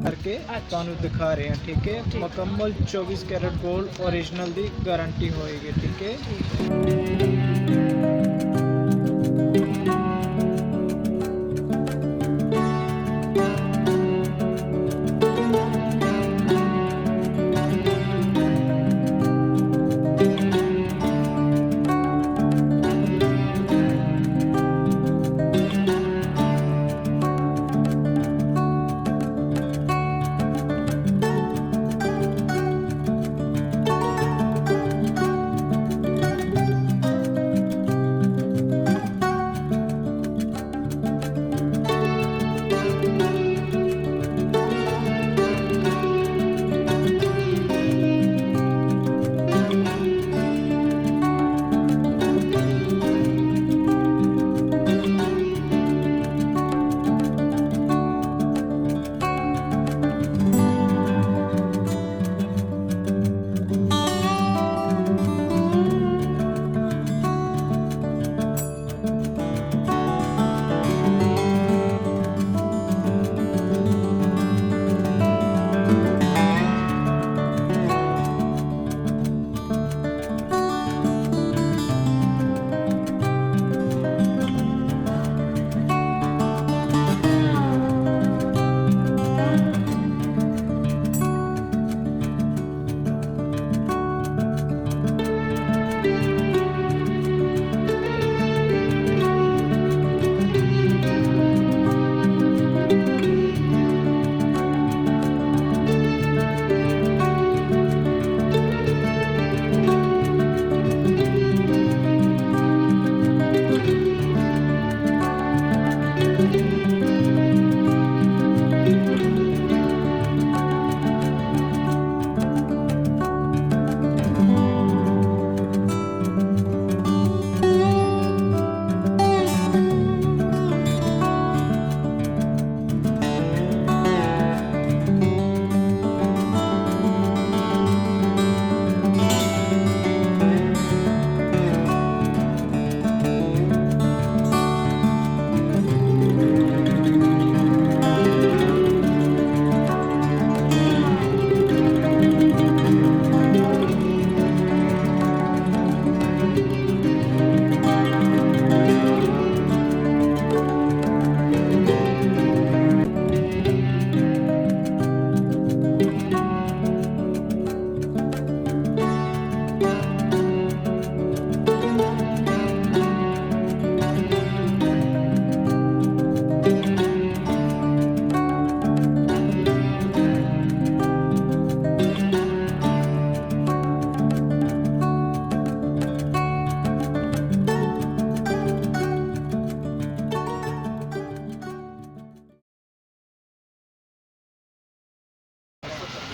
करके ਤੁਹਾਨੂੰ दिखा रहे हैं। ठीक है, मुकम्मल 24 कैरेट गोल्ड ओरिजिनल दी गारंटी होएगी। ठीक है,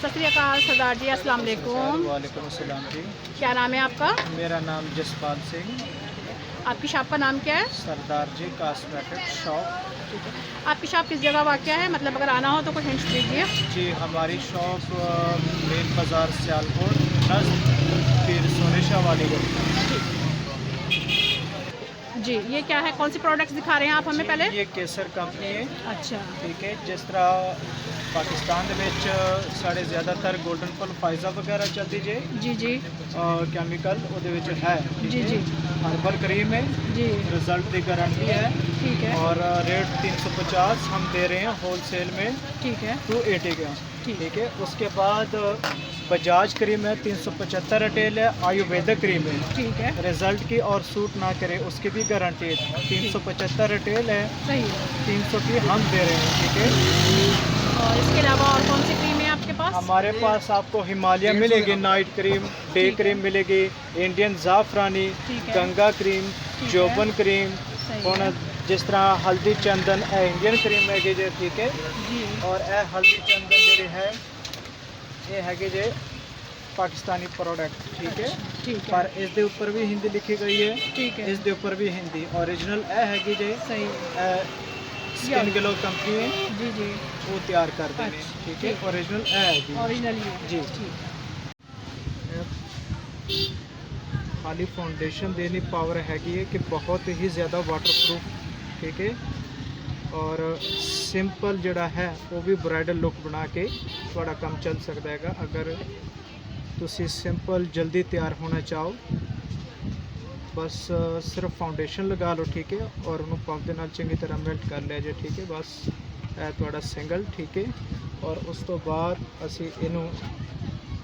सत श्री अकाल सरदार जी, अस्सलाम वालेकुम। वालेकुम अस्सलाम जी। क्या नाम है आपका? मेरा नाम जसपाल सिंह। आपकी शॉप का नाम क्या है? सरदार जी कॉस्मेटिक शॉप। ठीक है, आपकी शॉप किस जगह वाक़या है? मतलब अगर आना हो तो कुछ हिंट्स दीजिए। जी, हमारी शॉप मेन बाज़ार सियालकोट नज़द पीर सोनेशा वाली गली। जी, ये क्या है? कौन सी प्रोडक्ट्स दिखा रहे हैं आप हमें पहले? ये केसर कंपनी है। अच्छा, ठीक है, जिस तरह पाकिस्तान ਦੇ ਵਿੱਚ ਸਾਡੇ ਜ਼ਿਆਦਾਤਰ ਗੋਲਡਨ ਫੁੱਲ ਫਾਈਜ਼ਾ ਵਗੈਰਾ ਚੱਲਦੀ ਜੇ जी जी ਕੈਮੀਕਲ ਉਹਦੇ ਵਿੱਚ ਹੈ। जी जी हर्बल क्रीम है, जी, रिजल्ट की गारंटी है ठीक है, और रेट 350 हम दे रहे हैं होलसेल में ठीक है, 280 का। ठीक। ठीक है, उसके बाद बजाज क्रीम है 375 रिटेल है, आयुर्वेदिक क्रीम है ठीक है, रिजल्ट की और सूट ना करे उसकी भी गारंटी है। 375 रिटेल है, सही है। 300 की हम दे रहे हैं। ठीक है, और इसके अलावा और कौन सी क्रीम है आपके पास? हमारे पास आपको हिमालय मिलेगी, नाइट क्रीम, डे क्रीम मिलेगी, इंडियन ज़ाफ़रानी, ठीक है। गंगा क्रीम, ठीक है। जोबन क्रीम, सही ਹੁਣ है। जिस तरह हल्दी चंदन ए इंडियन क्रीम हैगी जे। ठीक है, जी, और ए हल्दी चंदन ਜਿਹੜੇ है ये हैगे जे पाकिस्तानी प्रोडक्ट। ठीक है, ठीक है, पर इस दे ऊपर भी हिंदी लिखी गई है, ठीक है, इस दे ऊपर भी हिंदी। ओरिजिनल ए हैगी जे सही है। स्किन ग्लो कंपनी है, जी जी, वो तैयार कर देने। अच्छा, ठीक है, ठीक। ओरिजिनल ए हैगी ओरिजिनल ही है। जी। ठीक खाली फाउंडेशन देने पावर हैगी है कि बहुत ही ज़्यादा वाटरप्रूफ। ठीक है, और सिंपल जड़ा है वो भी ब्राइडल लुक बना के थोड़ा काम चल सकता है। अगर तुसी सिंपल जल्दी तैयार होना चाहो बस सिर्फ फाउंडेशन लगा लो, ठीक है, और उन्होंने पंप के नाल चंगी तरह मेल्ट कर लिया जे, ठीक है। बस ਇਹ ਤੁਹਾਡਾ ਸਿੰਗਲ, ठीक है। और उस तो बाद असी इनू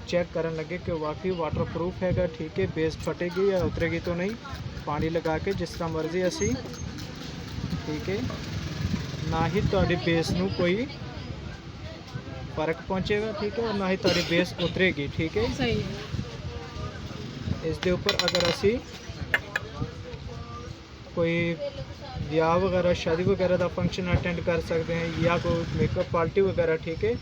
चेक करन लगे कि वाकई वाटरप्रूफ हैगा, ठीक है, बेस फटेगी या उतरेगी तो नहीं। पानी लगा के जिस तरह मर्जी असी, ठीक है, ना ही ਤੁਹਾਡੀ बेस ਨੂੰ कोई फर्क पहुँचेगा, ठीक है, और ना ही ਤੁਹਾਡੀ बेस उतरेगी, ठीक है। सही है। इस दे उपर अगर असी कोई ਵਿਆਹ वगैरह शादी वगैरह का फंक्शन अटेंड कर सकते हैं या कोई मेकअप पार्टी वगैरह, ठीक है,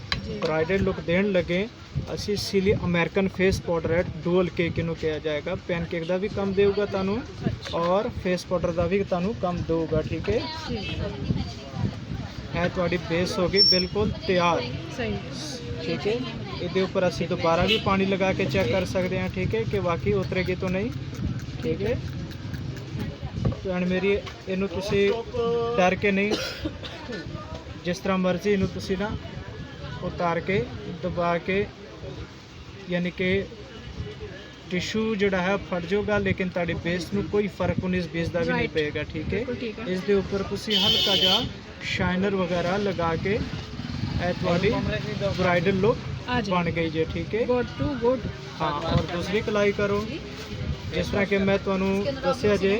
ब्राइडल लुक देन लगे असी सिली अमेरिकन फेस पाउडर है डुअल केक इनू किया जाएगा। पैन केक का भी कम देगा तानू और फेस पाउडर का भी तानू कम देगा, ठीक है। है थोड़ी बेस होगी बिल्कुल तैयार, सही, ठीक है। ये ऊपर असी दोबारा भी पानी लगा के चेक कर सकते हैं, ठीक है, कि वाकई उतरेगी तो नहीं, ठीक है। तो एंड मेरी इनू तुसी डर के नहीं, जिस तरह मर्जी इनू तुसी ना उतार के दबा के, यानी कि टिशू जड़ा है फट जाएगा लेकिन ताड़ी बेस नू कोई फर्क 19-20 का भी नहीं पेगा, ठीक है। इस दे ऊपर तुसी हल्का जा शाइनर वगैरह लगा के ए थोड़ी ब्राइडल लुक बन गई जे, ठीक है। Good to good. हाँ, और दूसरी कलाई करो जिस तरह कि मैं तुहानू दस्या जे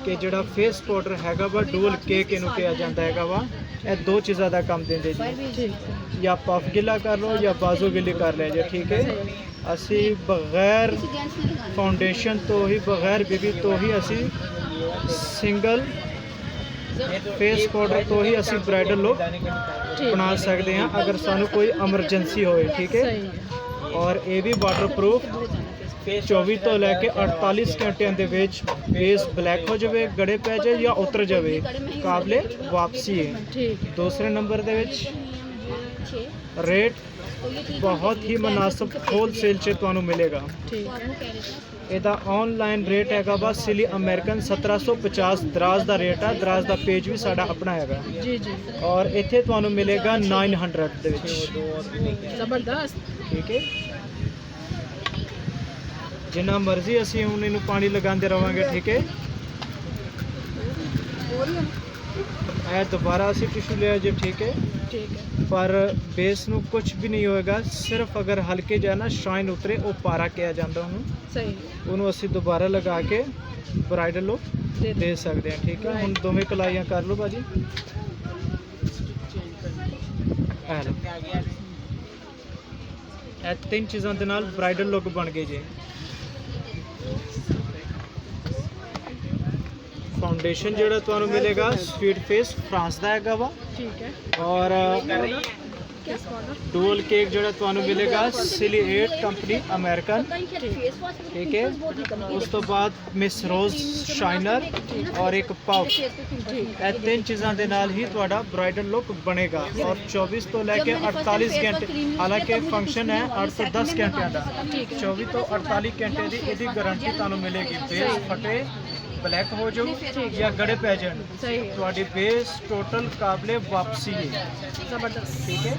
कि जड़ा फेस पाउडर हैगा वा डुअल केक इनू किया जाता हैगा वा, ये दो चीज़ों का काम देंगे जी, या पफ गिला कर लो या बाजू गिली कर ले जे, ठीक है। असी बगैर फाउंडेशन तो ही बगैर बीबी तो ही असी सिंगल फेस पाउडर तो ही असी ब्राइडल लुक बना सकते हैं अगर सानू कोई एमरजेंसी होए, ठीक है। और ये भी वाटरप्रूफ 24 तो लैके 48 घंटिया के बेस ब्लैक हो जाए, गड़े पै जाए या उतर जाए, काबले वापसी है। दूसरे नंबर के रेट बहुत ही मुनासिब होलसेल से तुहानू मिलेगा। ਇਹਦਾ ऑनलाइन रेट हैगा बस सिली अमेरिकन 1750 दराज का रेट है। दराज का पेज भी साड़ा अपना हैगा जी जी, और इत्थे तुहानू मिलेगा 900 दे विच, जबरदस्त, ठीक है। जिन्ना मर्जी असी हुण इनू पानी लगाते रहांगे, ठीक है। ए दोबारा असी टिशू लिया जी, ठीक है, ठीक है। पर बेस नू कुछ भी नहीं होएगा, सिर्फ अगर हल्के जा ना शाइन उतरे वो पारा किया जाता उन्होंने, सही, उन्होंने असी दोबारा लगा के ब्राइडल लुक दे सकते हैं, ठीक है। हम दोवें कलाइयाँ कर लो भाजी, ए तीन चीज़ों के नाल ब्राइडल लुक बन गई जी। फाउंडेशन जो तुहानू मिलेगा स्वीट फेस फ्रांस का हैगा वा, ठीक है। और डुअल केक जो तुहानू मिलेगा सिली 8 कंपनी अमेरिकन, ठीक है। उस तो बाद मिस रोज शाइनर और एक पफ, ये तीन चीज़ों के नाल ही तुहाडा ब्राइडल लुक बनेगा। और 24 तो लैके 48 घंटे, हालांकि फंक्शन है 8 तो 10 घंटे का, 24 तो 48 घंटे की इसकी गारंटी तुहानू मिलेगी। बेस फटे ब्लैक हो जाओ या गड़े पै जाए, थोड़ी बेस टोटल काबले वापसी है, जबरदस्त, ठीक है।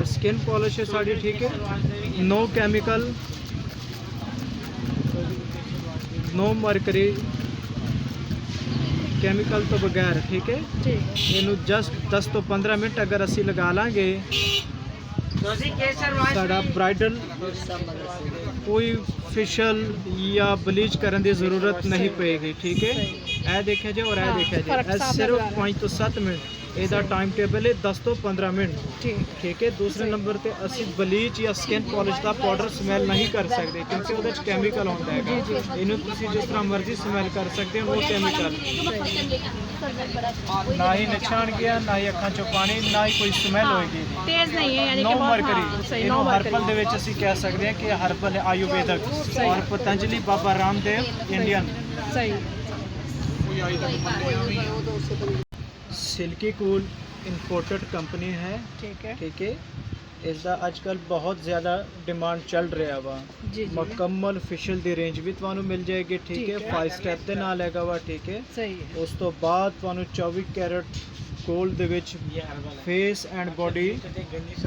स्किन पॉलिश है साड़ी, ठीक है, no chemical, no mercury, chemical तो बगैर, ठीक है। इनू जस्ट 10 तो 15 मिनट अगर असी लगा लांगे साड़ा ब्राइडल कोई फेशियल या ब्लीच करने की ज़रूरत नहीं पेगी, ठीक है। ए देखा जाए और ए देखा जाए, सिर्फ 5 तो 7 मिनट ਇਹਦਾ टाइम टेबल है 10 तो 15 मिनट, ठीक है। दूसरे नंबर पे असी ब्लीच या स्किन पॉलिश का पाउडर स्मैल नहीं कर सकते क्योंकि वो केमिकल होता है, इन्हों जिस तरह मर्जी स्मैल कर सकते हैं, वो केमिकल ना ही निशान गया, ना ही अखां चो पानी, ना ही कोई स्मैल होएगी, तेज नहीं है, यानी नो कि बहुत, मरकरी। हाँ, सही, इन्हों नो हर्बल मरकरी, दे विच असी कह सकते हैं कि हर्बल आयुर्वेदक और पतंजलि बाबा रामदेव इंडियन, सही। सिल्की कूल इंपोर्टेड कंपनी है, ठीक है, ठीक है। इसका आजकल बहुत ज़्यादा डिमांड चल रहा वा जी जी ਮੁਕੰਮਲ ਫਿਸ਼ਲ ਦੀ ਰੇਂਜ ਵੀ ਤੁਹਾਨੂੰ ਮਿਲ ਜਾਏਗੀ ਠੀਕ ਠੀਕ ਹੈ ਹੈ। 5 ਸਟੈਪ ਦੇ ਨਾਲ ਹੈਗਾ ਵਾ ਠੀਕ ਹੈ सही है ਉਸ ਤੋਂ ਬਾਅਦ ਤੁਹਾਨੂੰ 24 ਕੈਰਟ 골ਡ ਦੇ ਵਿੱਚ ਫੇਸ ਐਂਡ ਬੋਡੀ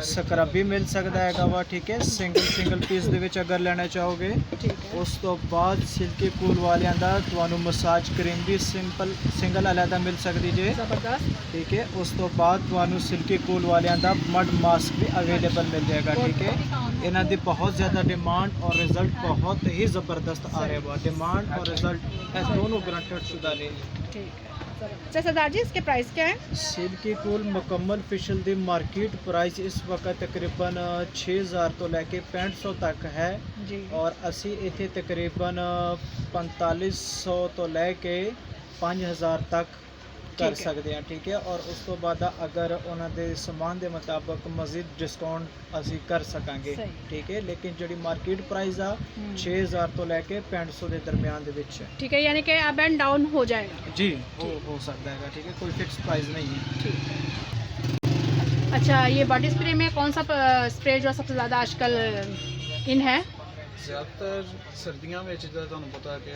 ਸਕਰਬ ਵੀ ਮਿਲ ਸਕਦਾ ਹੈਗਾ ਵਾ ਠੀਕ ਹੈ ਸਿੰਗਲ ਪੀਸ ਦੇ ਵਿੱਚ ਅਗਰ ਲੈਣਾ ਚਾਹੋਗੇ ठीक है ਉਸ ਤੋਂ ਬਾਅਦ ਸਿਲਕੀ ਕੂਲ ਵਾਲਿਆਂ ਦਾ ਤੁਹਾਨੂੰ ਮਸਾਜ ਕਰੀਮ ਵੀ ਸਿੰਗਲ ਅਲੱਗਾ ਮਿਲ ਸਕਦੀ ਜੇ ज़बरदस्त ਠੀਕ ਹੈ ਉਸ ਤੋਂ ਬਾਅਦ ਤੁਹਾਨੂੰ ਸਿਲਕੀ ਕੂਲ ਵਾਲਿਆਂ ਦਾ ਮਡ ਮਾਸਕ ਵੀ ਅਵੇਲੇਬਲ ਮਿਲ ਜਾਏਗਾ ਠੀਕ ਹੈ ਇਹਨਾਂ ਦੀ ਬਹੁਤ ਜ਼ਿਆਦਾ ਡਿਮਾਂਡ ਔਰ ਰਿਜ਼ਲਟ ਬਹੁਤ ਹੀ ਜ਼ਬਰਦਸਤ ਆ ਰਿਹਾ ਵਾ ਡਿਮਾंड और रिजल्ट ਇਹ ਦੋਨੋਂ ਗਰੰਟਡ शुदा ने ठीक है अच्छा सरदार जी इसके प्राइस क्या है ਸਿਲਕੀ ਕੂਲ ਮੁਕੰਮਲ ਫਿਸ਼ਲ ਦੀ ਮਾਰਕੀਟ ਪ੍ਰਾਈਸ ਇਸ ਵਕਤ ਤਕਰੀਬਨ 6000 ਤੋਂ ਲੈ ਕੇ 6500 ਤੱਕ ਹੈ जी ਔਰ ਅਸੀਂ ਇੱਥੇ ਤਕਰੀਬਨ 4500 ਤੋਂ ਲੈ ਕੇ 5000 ਤੱਕ ਕਰ ਠੀਕ ਹੈ। ਸਕਦੇ ਹਾਂ ਠੀਕ ਹੈ ਔਰ ਉਸ ਤੋਂ ਬਾਅਦ ਅਗਰ ਉਹਨਾਂ ਦੇ ਸਮਾਨ ਦੇ ਮੁਤਾਬਕ ਮਜ਼ੀਦ ਡਿਸਕਾਊਂਟ ਅਸੀਂ ਕਰ ਸਕਾਂਗੇ ਸਹੀ। ਠੀਕ ਹੈ ਲੇਕਿਨ ਜਿਹੜੀ ਮਾਰਕੀਟ ਪ੍ਰਾਈਸ ਆ हम्म, 6000 ਤੋਂ ਲੈ ਕੇ 6500 ਦੇ ਦਰਮਿਆਨ ਦੇ ਵਿੱਚ ਹੈ ठीक है यानी कि अप एंड डाउन हो जाएगा जी हो सकता है ठीक है कोई फिक्स प्राइस नहीं है ठीक है अच्छा ये बॉडी स्प्रे में कौन सा स्प्रे जो सबसे ज़्यादा आजकल इन है ਜ਼ਿਆਦਾਤਰ ਸਰਦੀਆਂ ਵਿੱਚ ਤਾਂ ਤੁਹਾਨੂੰ ਪਤਾ ਕਿ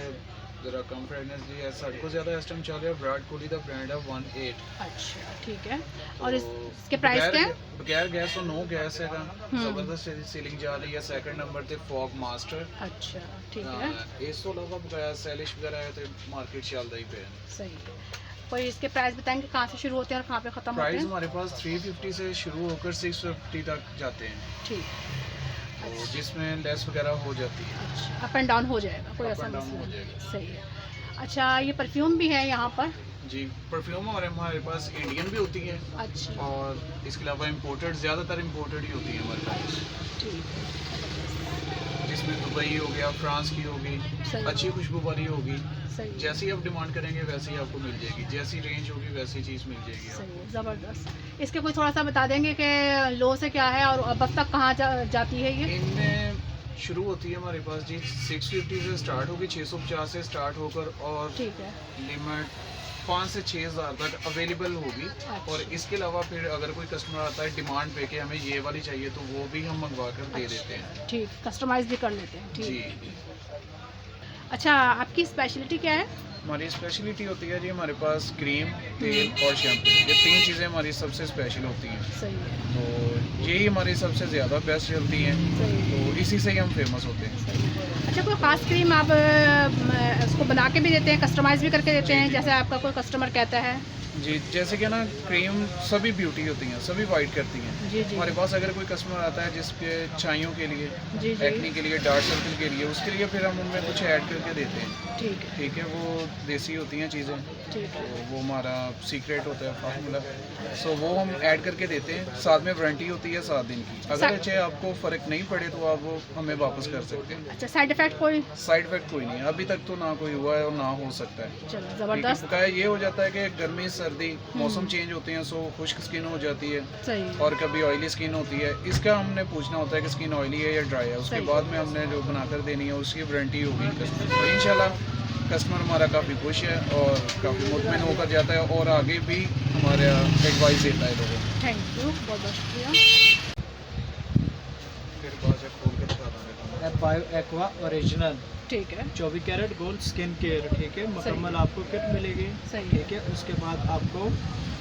ਜਰਾ ਕਮ ਫ੍ਰੈਗਨੈਂਸ ਦੀ ਹੈ ਸਾਡੇ ਕੋਲ ਜ਼ਿਆਦਾ ਇਸ ਟਾਈਮ ਚੱਲ ਰਿਹਾ ਵਿਰਾਟ ਕੋਹਲੀ ਦਾ ਬ੍ਰਾਂਡ ਹੈ 18 अच्छा ठीक है और तो इसके प्राइस क्या है ਬਗੈਰ ਗੈਸ ਤੋਂ ਨੋ ਗੈਸ ਹੈਗਾ ਹਮ। ਜ਼ਬਰਦਸਤ ਸੀਲਿੰਗ ਜਾ ਰਹੀ ਹੈ ਸੈਕੰਡ ਨੰਬਰ ਤੇ ਫੌਗ ਮਾਸਟਰ अच्छा ठीक है ਇਸ ਤੋਂ ਇਲਾਵਾ ਬਗੈਰ ਸੈਲਿਸ਼ ਵਗੈਰਾ ਹੈ ਤੇ ਮਾਰਕੀਟ ਚੱਲਦਾ ਹੀ ਪਿਆ सही है कोई इसके प्राइस बताएंगे कहाँ से शुरू होते हैं और कहाँ पे ख़त्म होते प्राइस हैं हमारे पास 350 से शुरू होकर 650 तक जाते हैं ठीक तो जिसमें लेस वगैरह हो जाती है अच्छा अप एंड डाउन हो जाएगा कोई Up ऐसा and down मसला हो नहीं जाएगा। सही है अच्छा ये परफ्यूम भी है यहाँ पर जी परफ्यूम हमारे पास इंडियन भी होती है अच्छा और इसके अलावा इम्पोर्टेड ज़्यादातर इम्पोर्टेड ही होती है हमारे पास ठीक है जिसमें दुबई हो गया फ्रांस की होगी सही अच्छी खुशबू वाली होगी सही है जैसी आप डिमांड करेंगे वैसी ही आपको मिल जाएगी जैसी रेंज होगी वैसी चीज़ मिल जाएगी आपको सही है ज़बरदस्त इसके कोई थोड़ा सा बता देंगे कि लो से क्या है और अब तक कहाँ जाती है ये इनमें शुरू होती है हमारे पास जी 650 से स्टार्ट होगी 650 से स्टार्ट होकर और ठीक है लिमिट 5 से 6000 तक अवेलेबल होगी और इसके अलावा फिर अगर कोई कस्टमर आता है डिमांड पे कि हमें ये वाली चाहिए तो वो भी हम मंगवा कर दे देते हैं ठीक कस्टमाइज भी कर लेते हैं जी ठीक अच्छा आपकी स्पेशलिटी क्या है हमारी स्पेशलिटी होती है जी हमारे पास क्रीम तेल और शैम्पू ये तीन चीज़ें हमारी सबसे स्पेशल होती हैं सही है तो यही हमारी सबसे ज़्यादा बेस्ट चलती हैं सही है तो इसी से ही हम फेमस होते हैं सही है। अच्छा कोई ख़ास क्रीम आप उसको बना के भी देते हैं कस्टमाइज भी करके देते जी, हैं जी। जैसे आपका कोई कस्टमर कहता है जी जैसे कि ना क्रीम सभी ब्यूटी होती हैं सभी वाइट करती हैं जी जी हमारे पास अगर कोई कस्टमर आता है जिसके छाइयों के लिए जी जी एक्ने के लिए डार्क सर्कल के लिए उसके लिए फिर हम उनमें कुछ ऐड करके देते हैं ठीक है वो देसी होती हैं चीज़ें ठीक तो है वो हमारा सीक्रेट होता है फार्मूला सो वो हम ऐड करके देते हैं साथ में वारंटी होती है 7 दिन की अगर अच्छे आपको फ़र्क नहीं पड़े तो आप वो हमें वापस कर सकते हैं अच्छा साइड इफेक्ट कोई साइड इफेक्ट कोई नहीं है अभी तक तो ना कोई हुआ है और ना हो सकता है चलो क्योंकि ज़बरदस्त बकाया ये हो जाता है कि गर्मी सर्दी मौसम चेंज होते हैं सो खुश्क स्किन हो जाती है सही है और कभी ऑयली स्किन होती है इसका हमने पूछना होता है कि स्किन ऑयली है या ड्राई है उसके सही। बाद में हमने जो बनाकर देनी है उसकी वारंटी होगी कस्टमर तो इंशाल्लाह कस्टमर हमारा काफ़ी खुश है और काफ़ी मुतमिन होकर जाता है और आगे भी हमारा एडवाइस देता है लोगों को थैंक यू बहुत बहुत शुक्रिया फिर बाद से खोल के दिखा देंगे बायो एक्वा ओरिजिनल ठीक है 24 कैरेट गोल्ड स्किन केयर ठीक है मुकम्मल आपको किट मिलेगी सही ठीक है उसके बाद आपको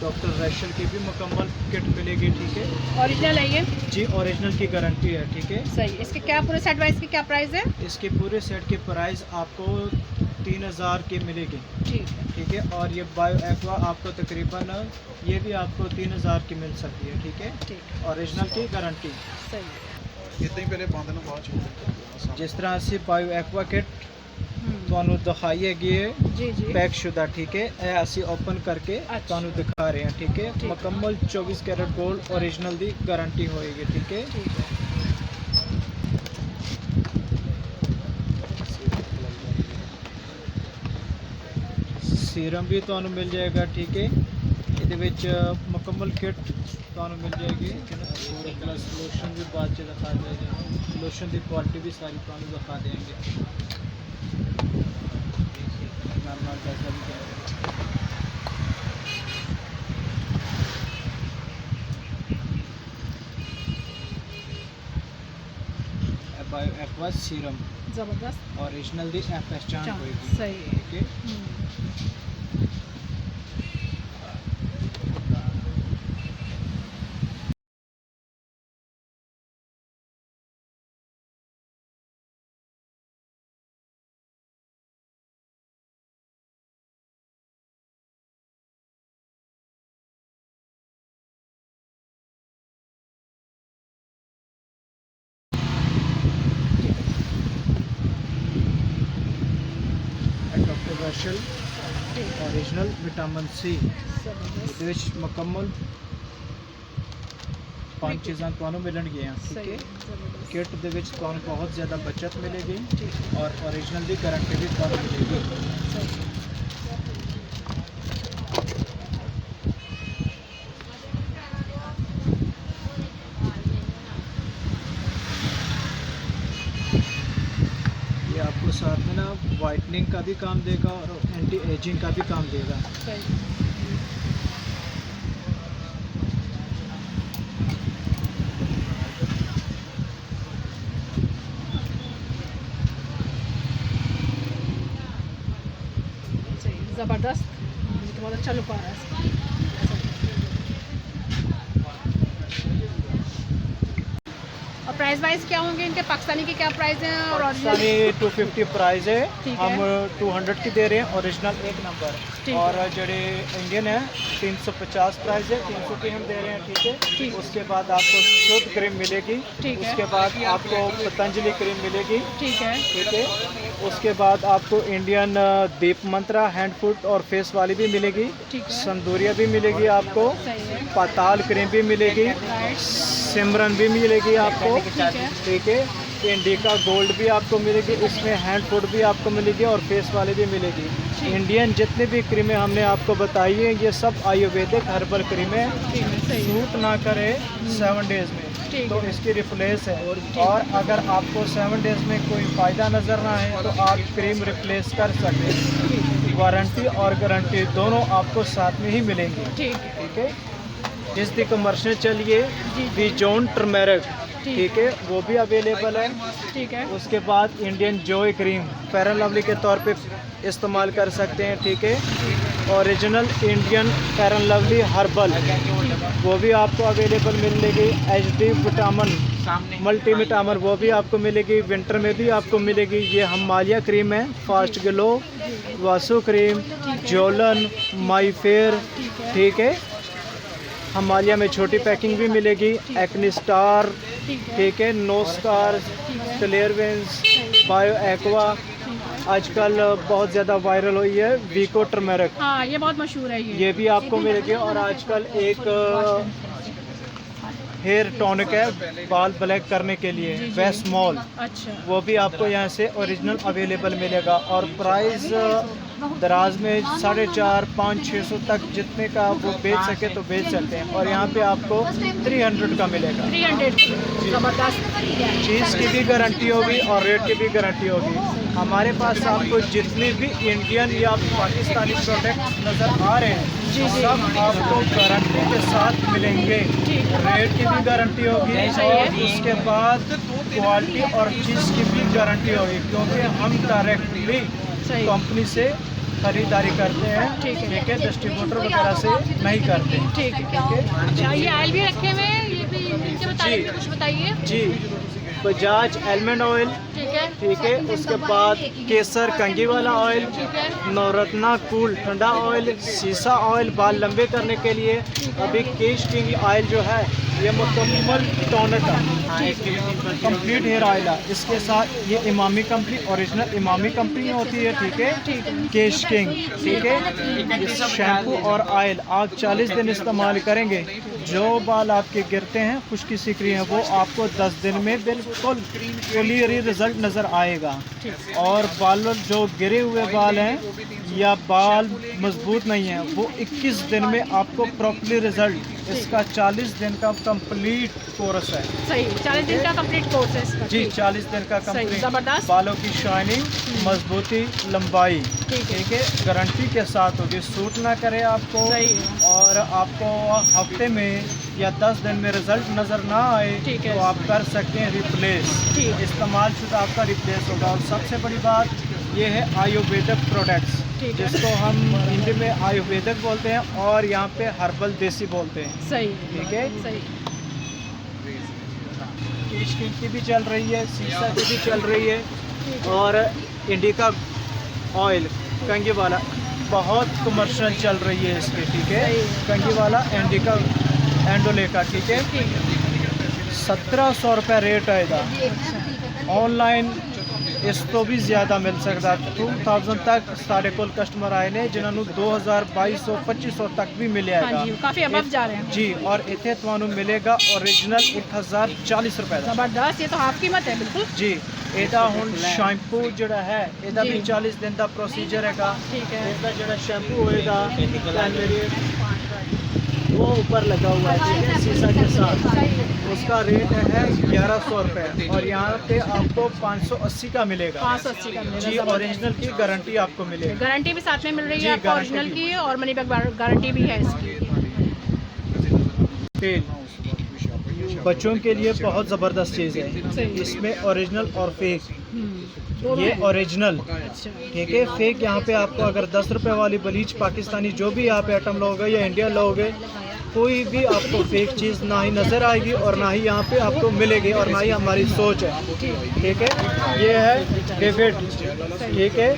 डॉक्टर रैशल की भी मुकम्मल किट मिलेगी ठीक है ओरिजिनल है ये जी ओरिजिनल की गारंटी है ठीक है सही इसके क्या पूरे सेट वाइज की क्या प्राइस है इसके पूरे सेट की प्राइस आपको 3000 की मिलेगी ठीक है ठीक है और ये बायो एक्वा आपको तकरीबन ये भी आपको 3000 की मिल सकती है ठीक है ठीक ओरिजिनल की गारंटी सही है इतना ही पहले बंद ना बाद जिस तरह से बायो एक्वा किट ਤੁਹਾਨੂੰ ਦਿਖਾਈ ਹੈਗੀ ਹੈ जी जी ਪੈਕ ਸ਼ੁਦਾ ਠੀਕ ਹੈ ਇਹ ਅਸੀਂ ਓਪਨ ਕਰਕੇ ਅੱਛਾ। ਤੁਹਾਨੂੰ ਦਿਖਾ ਰਹੇ ਹਾਂ ਠੀਕ ਹੈ ਠੀਕ। ਮੁਕੰਮਲ 24 ਕੈਰਟ 골ਡ ओरिजिनल ਦੀ ਗਾਰੰਟੀ ਹੋਏਗੀ ਠੀਕ ਹੈ ठीक है ਸੀਰਮ ਵੀ ਤੁਹਾਨੂੰ ਮਿਲ ਜਾਏਗਾ ਠੀਕ ਹੈ ਇਹਦੇ ਵਿੱਚ ਮੁਕੰਮਲ ਕਿਟ ਤੁਹਾਨੂੰ ਮਿਲ ਜਾਏਗੀ ਪੂਰਾ ਪਲੱਸ ਲੋਸ਼ਨ ਵੀ ਬਾਅਦ ਚ ਦਿਖਾ ਦਿਆਂਗੇ ਲੋਸ਼ਨ ਦੀ ਕੁਆਲਿਟੀ ਵੀ ਸਾਰੀ ਤੁਹਾਨੂੰ ਦਿਖਾ ਦੇਵਾਂਗੇ ਨਾਲ ਪੈਸਾ ਵੀ ਜਾਏਗਾ बायो एक्वा सीरम ज़बरदस्त। ओरिजिनल दी पहचान चांद, होगी। सही है। ठीक कंट्रोवर्शियल ओरिजिनल विटामिन सी ਇਹਦੇ ਵਿੱਚ ਮੁਕੰਮਲ 5 ਚੀਜ਼ਾਂ ਤੁਹਾਨੂੰ ਮਿਲਣਗੀਆਂ। ਠੀਕ सही ਹੈ। है, ज़बरदस्त। किट ਦੇ ਵਿੱਚ ਤੁਹਾਨੂੰ ਬਹੁਤ ਜ਼ਿਆਦਾ ਬਚਤ ਮਿਲੇਗੀ ਔਰ ओरिजिनल ਦੀ गारंटी भी ਤੁਹਾਨੂੰ मिलेगी। ये आपको साथ में ना वाइटनिंग का भी काम देगा और एंटी एजिंग का भी काम देगा। सही। सही, ज़बरदस्त। मुझे तो बहुत अच्छा लुक आ रहा है इसका। और प्राइस वाइज क्या होंगे इनके? पाकिस्तानी के क्या प्राइस हैं और पाकिस्तानी 250 प्राइस है, ठीक हम है। 200 की दे रहे हैं ओरिजिनल 1 नंबर। ठीक और है। जड़े इंडियन है 350 प्राइस है, 300 की हम दे रहे हैं। ठीक है। ठीक। उसके बाद आपको शुद्ध क्रीम मिलेगी। ठीक है। उसके बाद आपको पतंजलि क्रीम मिलेगी। ठीक है। ठीक है। उसके बाद आपको इंडियन दीप मंत्रा हैंड फुट और फेस वाली भी मिलेगी। ठीक है। संदूरिया भी मिलेगी आपको। सही है। पाताल क्रीम भी मिलेगी। राइट। सिमरन भी मिलेगी आपको। ठीक है। ठीक है। इंडिका गोल्ड भी आपको मिलेगी, इसमें हैंड फुट भी आपको मिलेगी और फेस वाली भी मिलेगी। इंडियन जितने भी क्रीमें हमने आपको बताई है ये सब आयुर्वेदिक हर्बल क्रीमें ठीक है, सही है। सूट ना करे 7 डेज में ठीक तो है। इसकी रिप्लेस है। और अगर आपको 7 डेज में कोई फ़ायदा नज़र ना आए तो आप क्रीम रिप्लेस कर सकते हैं। वारंटी और गारंटी दोनों आपको साथ में ही मिलेंगी। ठीक है। ठीक है। जिस दी कमर्शियल चलिए दी जॉन टर्मेरिक, ठीक है, वो भी अवेलेबल है। ठीक है। उसके बाद Indian Joy cream fair and lovely के तौर पे इस्तेमाल कर सकते हैं। ठीक है। Original Indian fair and lovely herbal वो भी आपको अवेलेबल मिलेगी। HD विटामिन मल्टी विटामिन वो भी आपको मिलेगी। विंटर में भी आपको मिलेगी। ये हिमालय क्रीम है, fast glow, Vasu cream, Jolen, my fair. ठीक है। हिमालय में छोटी पैकिंग भी मिलेगी। एक्नी स्टार, ठीक है, नो स्टार, क्लियरवेंस, बायो एक्वा, आजकल बहुत ज़्यादा वायरल हुई है वीको टर्मेरिक, हाँ ये बहुत मशहूर है ये भी आपको मिलेगी। और आजकल एक हेयर टॉनिक है बाल ब्लैक करने के लिए, वेस्ट मॉल, अच्छा। वो भी आपको यहाँ से ओरिजिनल अवेलेबल मिलेगा। और प्राइस दराज में 450, 500, 600 तक जितने का वो बेच सके तो बेच सकते हैं। और यहाँ पे आपको 300 का मिलेगा। 300 ज़बरदस्त। चीज़ की भी गारंटी होगी और रेट की भी गारंटी होगी। हमारे पास आपको जितने भी इंडियन या पाकिस्तानी प्रोडक्ट नज़र आ रहे हैं सब आपको गारंटी के साथ मिलेंगे। रेट की भी गारंटी होगी और उसके बाद क्वालिटी और चीज़ की भी गारंटी होगी, क्योंकि हम डायरेक्टली कंपनी से खरीदारी करते हैं। ठीक है। डिस्ट्रीब्यूटर वगैरह से नहीं करते। ठीक है। अच्छा, ये ऑयल भी रखे हुए हैं, ये भी इनके बताइए, कुछ बताइए जी। बजाज आलमंड ऑयल, ठीक है। ठीक है। उसके बाद केसर कंगी वाला ऑयल, नवरत्ना कूल ठंडा ऑयल, सीसा ऑयल बाल लंबे करने के लिए। अभी केश किंग ऑयल जो है ये मुकम्मल टॉनिक है, कंप्लीट हेयर ऑयल है। इसके साथ ये Emami company original Emami company होती है। ठीक है। केश किंग, ठीक है। इस शैम्पू और ऑयल आप 40 दिन इस्तेमाल करेंगे, जो बाल आपके गिरते हैं खुश्की सीख रही हैं वो आपको 10 दिन में बिल्कुल क्लियर रिजल्ट नज़र आएगा। और बाल जो गिरे हुए बाल हैं या बाल मजबूत नहीं हैं वो 21 दिन में आपको प्रॉपरली रिजल्ट, इसका 40 दिन का कंप्लीट कोर्स है। सही। 40 दिन का कंप्लीट कोर्स है इसका। जी, ठीक। 40 दिन का सही, कंप्लीट। जबरदस्त। बालों की शाइनिंग, मजबूती, लंबाई, ठीक है। ठीक है, गारंटी के साथ होगी। सूट ना करे आपको सही है। और आपको हफ्ते में या 10 दिन में रिजल्ट नज़र ना आए ठीक है। तो आप कर सकते हैं रिप्लेस। ठीक। इस्तेमाल शुदा आपका रिप्लेस होगा। और सबसे बड़ी बात ये है आयुर्वेदिक प्रोडक्ट्स, ठीक है। जिसको हम हिंदी में आयुर्वेदिक बोलते हैं और यहाँ पे हर्बल देसी बोलते हैं। सही। ठीक है। सही। स्किन की भी चल रही है, सीसा की भी चल रही है, और इंडिका ऑयल कंगी वाला बहुत कमर्शियल चल रही है इसकी। ठीक है, कंगी वाला इंडिका एंडोले का। ठीक है, 1700 रुपये रेट आएगा। ऑनलाइन इस तो भी ज़्यादा मिल सकता। 2000 तक साढ़े कोल कस्टमर आए ने जिन्होंने 2000, 2200, 2500 तक भी मिले। हाँ जी, काफ़ी अबव जा रहे हैं जी। और इतने तुहानू मिलेगा ओरिजिनल 1040 रुपए का। जबरदस्त, ये तो हाफ कीमत है बिल्कुल। जी। ਇਹਦਾ ਹੁਣ ਸ਼ੈਂਪੂ ਜਿਹੜਾ ਹੈ ਇਹਦਾ ਵੀ 40 ਦਿਨ ਦਾ ਪ੍ਰੋਸੀਜਰ ਹੈਗਾ। ठीक है। इसका ਜਿਹੜਾ शैम्पू होएगा वो ऊपर लगा हुआ है, ठीक है, शीशा के साथ। उसका रेट है 1100 रुपये और यहाँ पे आपको 580 का मिलेगा। 580 का मिलेगा। जी, ओरिजिनल की गारंटी आपको मिलेगी। गारंटी भी साथ में मिल रही जी, है आपको गारंटी ओरिजिनल भी। की, और मनी बैग गारंटी भी है इसकी। तेल बच्चों के लिए बहुत ज़बरदस्त चीज़ है। सही। इसमें ओरिजिनल और फेक। दोनों ये है। ओरिजिनल, अच्छा। ठीक है। फेक यहाँ पे आपको अगर 10 रुपए वाली ब्लीच पाकिस्तानी जो भी आप आइटम लोगे या इंडिया लोगे, कोई भी आपको फेक चीज़ ना ही नज़र आएगी और ना ही यहाँ पे आपको मिलेगी और ना ही हमारी सोच है। ठीक है, ये है डेविड, ठीक है,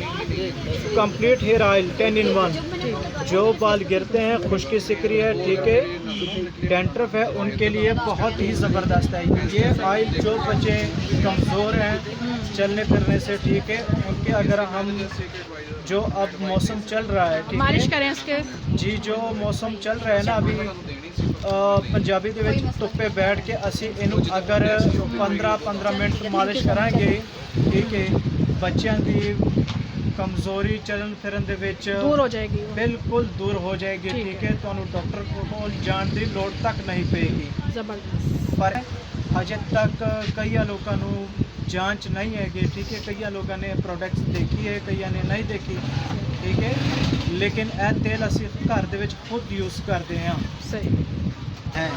कंप्लीट हेयर ऑयल 10 in 1। जो बाल गिरते हैं, खुश्की सिकरी है, ठीक है, डेंड्रफ है, उनके लिए बहुत ही ज़बरदस्त है ये ऑयल। जो बच्चे कमज़ोर हैं चलने फिरने से, ठीक है, उनके अगर हम जो अब मौसम चल रहा है, ठीक मालिश है करें इसके। जी, जो मौसम चल रहा है ना अभी, पंजाबी ਦੇ ਵਿੱਚ ਧੁੱਪੇ ਬੈਠ ਕੇ ਅਸੀਂ ਇਹਨੂੰ अगर 15-15 ਮਿੰਟ ਮਾਲਿਸ਼ ਕਰਾਂਗੇ, ठीक है, ਬੱਚਿਆਂ ਦੀ कमज़ोरी चलन फिरन ਦੇ ਵਿੱਚ दूर हो जाएगी वो। बिल्कुल दूर हो जाएगी। ठीक ठीक है, ਤੁਹਾਨੂੰ डॉक्टर ਕੋਲ ਜਾਣ ਦੀ ਲੋੜ ਤੱਕ ਨਹੀਂ ਪਏਗੀ। जबरदस्त। पर अजे तक कई लोगों को जांच नहीं है। ठीक है, कई लोगों ने प्रोडक्ट्स देखी है, कई ने नहीं देखी। ठीक है, लेकिन यह तेल असी घर दे विच खुद यूज़ करते हैं। सही हैं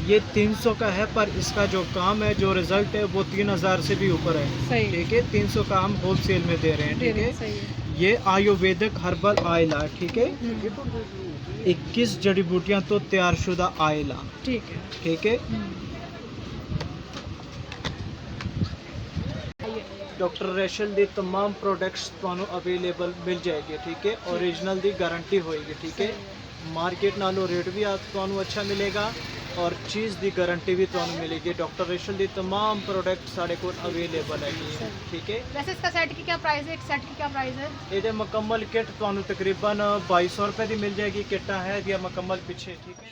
ये 300 का है, पर इसका जो काम है, जो रिज़ल्ट है, वो 3000 से भी ऊपर है। सही। ठीक है, 300 का हम होलसेल में दे रहे हैं। ठीक है, सही है। ये आयुर्वेदिक हर्बल ऑयल है। ठीक है, 21 जड़ी बूटियाँ तो तैयारशुदा ऑयल है। ठीक है। ठीक है, डॉक्टर रैशल दी तमाम प्रोडक्ट्स ਤੁਹਾਨੂੰ अवेलेबल मिल जाएगी। ठीक है, ओरिजिनल दी गारंटी होएगी। ठीक है, मार्केट नालों रेट भी ਤੁਹਾਨੂੰ अच्छा मिलेगा और चीज़ दी गारंटी भी ਤੁਹਾਨੂੰ मिलेगी। डॉक्टर रैशल दी तमाम प्रोडक्ट साढ़े को अवेलेबल है। ठीक है, वैसे इसका सेट की क्या प्राइस है? एक सेट की क्या प्राइस है? ये मुकम्मल किट ਤੁਹਾਨੂੰ तकरीबन 2200 रुपये की मिल जाएगी। किटा है या मुकम्मल पीछे। ठीक है।